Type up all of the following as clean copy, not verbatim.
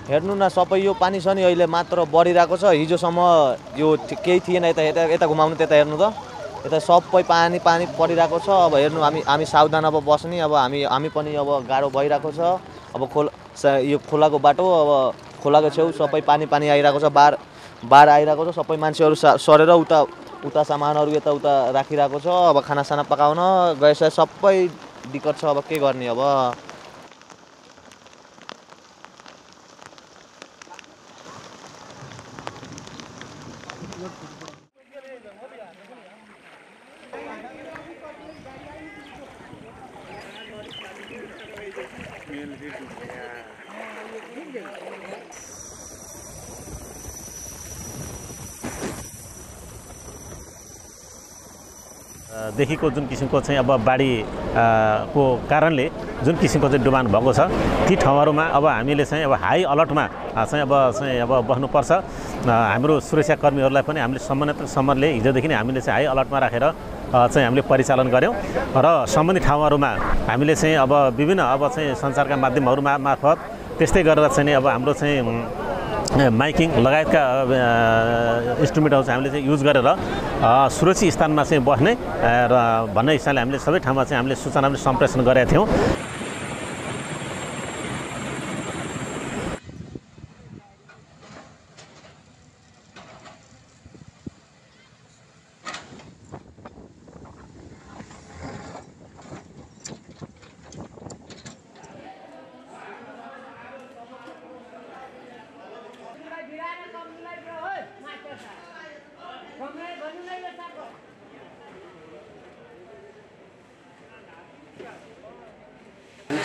हेर्नु न सबै यो पानी छ नि अहिले मात्र बढिरहेको छ। हिजोसम्म यो केही थिएन। यता घुमाउनु त्यता हेर्नु त यता सबै पानी परिरहेको छ। अब हेर्नु हामी सावधान अब बस्ने। अब हामी पनि अब गाह्रो भइरहेको छ। अब यो खोलाको बाटो अब खोलाको छेउ सबै पानी आइरहेको छ। बाढ आइरहेको छ। सबै मान्छेहरू सरेर उता सामानहरू यता राखिरहेको छ। अब खानासाना पकाउन गएछ सबै दिक्कत छ। अब के गर्ने अब देखिको जुन किसिमको चाहिँ अब बाढी को कारणले जुन किसिमको चाहिँ डुबान भएको छ ती ठाउँहरूमा अब हामीले चाहिँ अब हाई अलर्टमा चाहिँ अब बस्नुपर्छ। हाम्रो सुरक्षाकर्मीहरूलाई पनि हामीले सम्बन्धित हिजोदेखि नै हामीले चाहिँ हाई अलर्टमा राखेर चाहिँ हामीले परिचालन गऱ्यौँ र सम्बन्धित ठाउँहरूमा हामीले चाहिँ अब विभिन्न अब चाहिँ सञ्चारका माध्यमहरू मार्फत त्यस्तै गरेर चाहिँ अब हाम्रो चाहिँ माइकिङ लगायतका इन्स्ट्रुमेन्टहरू चाहिँ हामीले चाहिँ युज गरेर सुरक्षित स्थानमा चाहिँ बस्ने र भन्ने हिसाबले हामीले सबै ठाउँमा चाहिँ हामीले सूचना पनि सम्प्रेषण गरेका थियौँ।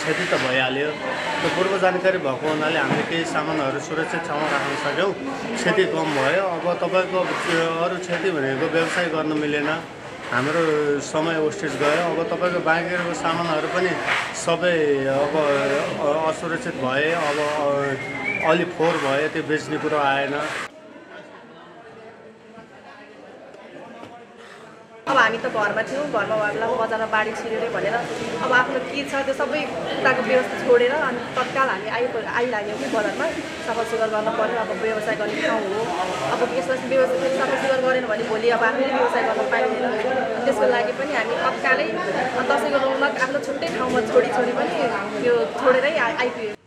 क्षति त भइहाल्यो। त्यो पूर्व जानकारी भएको हुनाले हामीले केही सामानहरू सुरक्षित ठाउँमा राख्न सक्यौँ। क्षति कम भयो। अब तपाईँको अरू क्षति भनेको व्यवसाय गर्न मिलेन, हाम्रो समय वेस्टेज गयो। अब तपाईँको बाँकी सामानहरू पनि सबै अब असुरक्षित भए। अब अलि फोहोर भयो, त्यो बेच्ने कुरो आएन। अब हामी त घरमा थियौँ, घरमा भएला बजारमा बाढी छिर्यो भनेर अब आफ्नो के छ त्यो सबै कुराको व्यवस्था छोडेर अनि तत्काल हामी आइलाग्यौँ कि बजारमा सफासुग्घर गर्न पर्यो। अब व्यवसाय गर्ने ठाउँ हो। अब यसलाई व्यवस्था सफासुग्घर गरेन भने भोलि अब हामीले व्यवसाय गर्न पाइँदैन। त्यसको लागि पनि हामी तत्कालै दसैँको रौनक आफ्नो छुट्टै ठाउँमा छोडी पनि त्यो छोडेरै आइपुग्यो।